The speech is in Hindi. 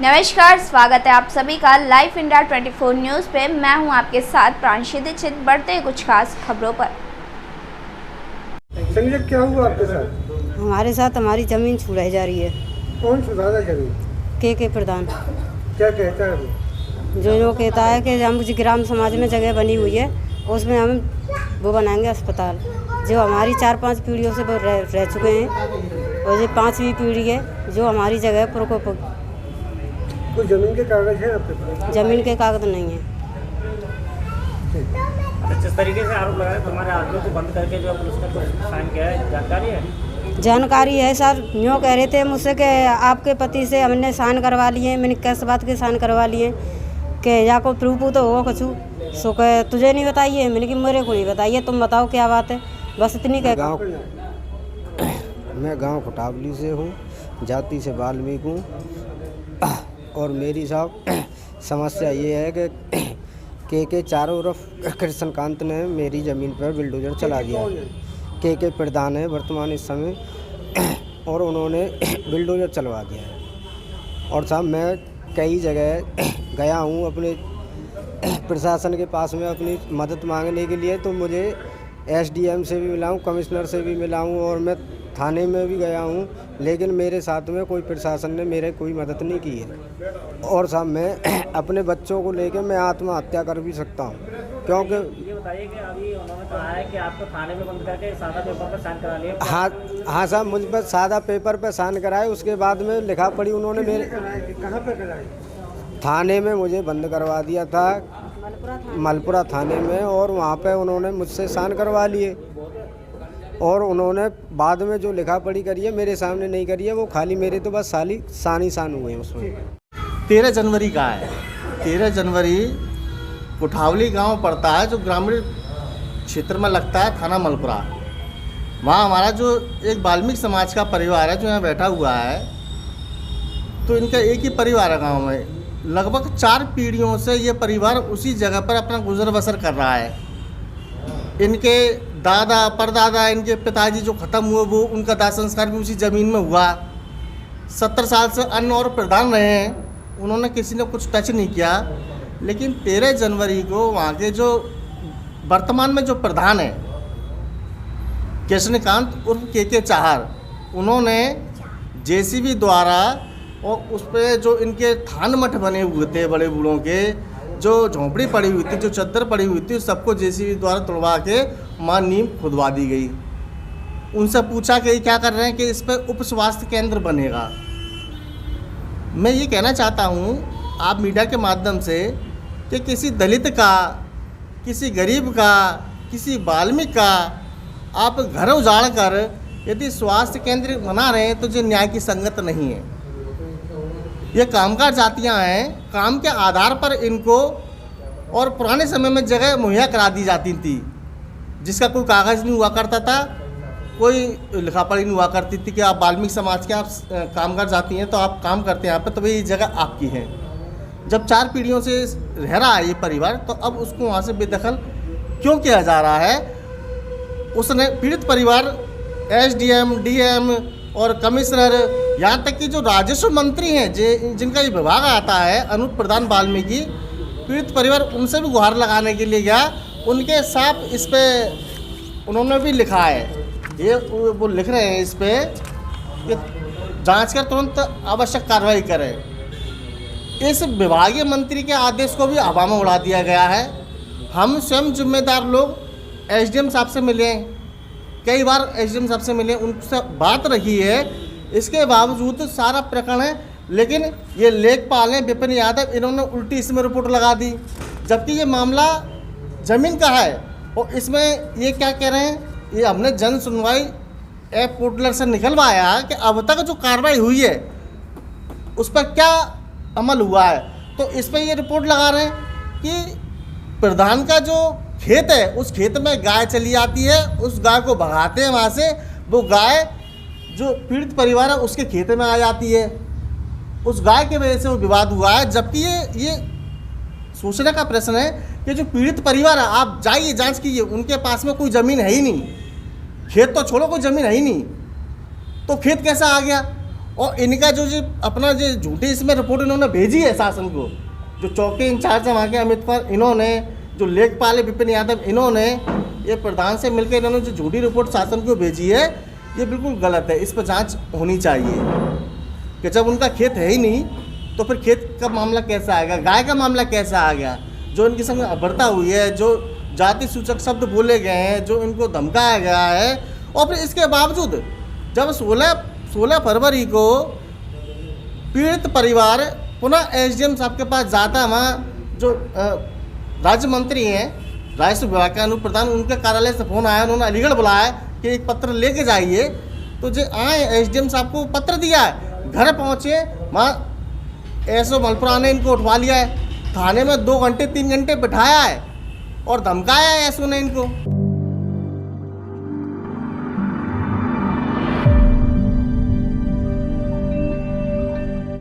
नमस्कार, स्वागत है आप सभी का लाइव इंडिया 24 न्यूज़ पे। मैं हूं आपके साथ प्रांशी दीक्षित। बढ़ते हैं कुछ खास खबरों पर। चलिए, क्या हुआ आपके साथ? हमारे साथ हमारी ज़मीन छुड़ाई जा रही है। कौन छुड़ाता जमीन? के प्रधान क्या कहता है वो? जो कहता है कि हम मुझे ग्राम समाज में जगह बनी हुई है, उसमें हम वो बनाएंगे अस्पताल, जो हमारी 4-5 पीढ़ियों से वो रह चुके हैं, और ये 5वीं पीढ़ी है जो हमारी जगह पर। कुछ जमीन के कागज हैं आपके पास? जमीन के कागज नहीं है। जिस तरीके से आरोप लगाया तुम्हारे आदमियों को बंद करके जो पुलिस ने कुछ साइन किया है, जानकारी है? जानकारी है सर। यूँ कह रहे थे मुझसे कि आपके पति से हमने साइन करवा लिए। मैंने किस बात के साइन करवा लिए कि या कोई प्रूफ तो हो कुछ सो कह तुझे नहीं बताइए। मैंने कि मेरे को नहीं बताइए, तुम बताओ क्या बात है। बस इतनी कह। मैं गांव खुटावली से हूँ, जाति से वाल्मीकि हूँ, और मेरी साहब समस्या ये है कि के चारों तरफ कृष्णकांत ने मेरी ज़मीन पर बिल्डोजर चला दिया। के प्रधान है वर्तमान इस समय, और उन्होंने बिल्डोजर चलवा दिया है। और साहब मैं कई जगह गया हूँ अपने प्रशासन के पास में अपनी मदद मांगने के लिए, तो मुझे एसडीएम से भी मिला हूँ, कमिश्नर से भी मिला हूँ, और मैं थाने में भी गया हूँ, लेकिन मेरे साथ में कोई प्रशासन ने मेरे कोई मदद नहीं की है। और साहब मैं अपने बच्चों को लेकर मैं आत्महत्या कर भी सकता हूँ, क्योंकि ये बताइए कि अभी उन्होंने कहा है कि आपको थाने में बंद करके सादा पेपर पर साइन करा लिया। हाँ साहब, मुझ पर सादा पेपर पर साइन कराए, उसके बाद में लिखा पड़ी उन्होंने मेरे। कहाँ पे कराई? थाने में मुझे बंद करवा दिया था, मलपुरा थाने में, और वहाँ पे उन्होंने मुझसे साइन करवा लिए, और उन्होंने बाद में जो लिखा पढ़ी करी है मेरे सामने नहीं करी है। वो खाली मेरे तो बस सानी हुए हैं उसमें। 13 जनवरी का है। 13 जनवरी कुठावली गांव पड़ता है, जो ग्रामीण क्षेत्र में लगता है, थाना मलपुरा। वहाँ हमारा जो एक वाल्मीकि समाज का परिवार है जो यहाँ बैठा हुआ है, तो इनका एक ही परिवार है गाँव में। लगभग 4 पीढ़ियों से ये परिवार उसी जगह पर अपना गुजर बसर कर रहा है। इनके दादा परदादा, इनके पिताजी जो ख़त्म हुए, वो उनका दाह संस्कार भी उसी ज़मीन में हुआ। 70 साल से अन्न और प्रधान रहे हैं, उन्होंने किसी ने कुछ टच नहीं किया। लेकिन 13 जनवरी को वहाँ के जो वर्तमान में जो प्रधान है कृष्णकांत उर्फ के चाहर, उन्होंने जेसीबी द्वारा और उस पर जो इनके थान मठ बने हुए थे बड़े बूढ़ों के, जो झोंपड़ी पड़ी हुई थी, जो चद्दर पड़ी हुई थी, सबको जेसीबी द्वारा तोड़वा के वहाँ नींव खुदवा दी गई। उनसे पूछा कि क्या कर रहे हैं, कि इस पर उप स्वास्थ्य केंद्र बनेगा। मैं ये कहना चाहता हूँ आप मीडिया के माध्यम से कि किसी दलित का, किसी गरीब का, किसी वाल्मीकि का आप घर उजाड़ कर यदि स्वास्थ्य केंद्र बना रहे हैं तो ये न्याय की संगत नहीं है। ये कामगार जातियां हैं, काम के आधार पर इनको और पुराने समय में जगह मुहैया करा दी जाती थी, जिसका कोई कागज़ नहीं हुआ करता था, कोई लिखा पढ़ी नहीं हुआ करती थी कि आप वाल्मीकि समाज के आप कामगार जाती हैं तो आप काम करते हैं यहाँ पे, तो भाई ये जगह आपकी है। जब 4 पीढ़ियों से रह रहा है ये परिवार, तो अब उसको वहाँ से बेदखल क्यों किया जा रहा है? उसने पीड़ित परिवार एसडीएम, डीएम और कमिश्नर, यहाँ तक कि जो राजस्व मंत्री हैं जिनका ये विभाग आता है, अनूप प्रधान वाल्मीकि, पीड़ित परिवार उनसे भी गुहार लगाने के लिए गया। उनके साथ इस पे उन्होंने भी लिखा है, ये वो लिख रहे हैं इस पे कि जांच कर तुरंत आवश्यक कार्रवाई करें। इस विभागीय मंत्री के आदेश को भी हवा में उड़ा दिया गया है। हम स्वयं जिम्मेदार लोग एसडीएम साहब से मिले, कई बार एसडीएम साहब से मिले, उनसे बात रही है, इसके बावजूद सारा प्रकरण है। लेकिन ये लेखपाल हैं विपिन यादव, इन्होंने उल्टी इसमें रिपोर्ट लगा दी, जबकि ये मामला ज़मीन का है। और इसमें ये क्या कह रहे हैं, ये हमने जन सुनवाई ऐप पोर्टल से निकलवाया कि अब तक जो कार्रवाई हुई है उस पर क्या अमल हुआ है। तो इस पर ये रिपोर्ट लगा रहे हैं कि प्रधान का जो खेत है, उस खेत में गाय चली आती है, उस गाय को भगाते हैं वहाँ से, वो गाय जो पीड़ित परिवार है उसके खेत में आ जाती है, उस गाय के वजह से वो विवाद हुआ है। जबकि ये सोचने का प्रश्न है कि जो पीड़ित परिवार है, आप जाइए जांच कीजिए, उनके पास में कोई ज़मीन है ही नहीं, खेत तो छोड़ो कोई ज़मीन है ही नहीं, तो खेत कैसा आ गया। और इनका जो अपना जो झूठी इसमें रिपोर्ट इन्होंने भेजी है शासन को, जो चौकी इंचार्ज है वहाँ के अमित पर, इन्होंने जो लेखपाल है विपिन यादव, इन्होंने ये प्रधान से मिलकर इन्होंने जो झूठी रिपोर्ट शासन को भेजी है, ये बिल्कुल गलत है। इस पर जांच होनी चाहिए कि जब उनका खेत है ही नहीं तो फिर खेत का मामला कैसा आएगा, गाय का मामला कैसा आ गया, जो इनके संग अभद्रता हुई है, जो जाति सूचक शब्द बोले गए हैं, जो इनको धमकाया गया है, और फिर इसके बावजूद जब 16 फरवरी को पीड़ित परिवार पुनः एसडीएम साहब के पास जाता है, वहाँ जो राज्य मंत्री हैं राजस्व विभाग के अनूप प्रधान, उनके कार्यालय से फ़ोन आया, उन्होंने अलीगढ़ बुलाया कि एक पत्र लेके जाइए, तो जो आए एसडीएम साहब को पत्र दिया है, घर पहुँचे, वहाँ एसओ मलपुरा ने इनको उठवा लिया है, थाने में 2 घंटे 3 घंटे बिठाया है और धमकाया है एसओ ने इनको।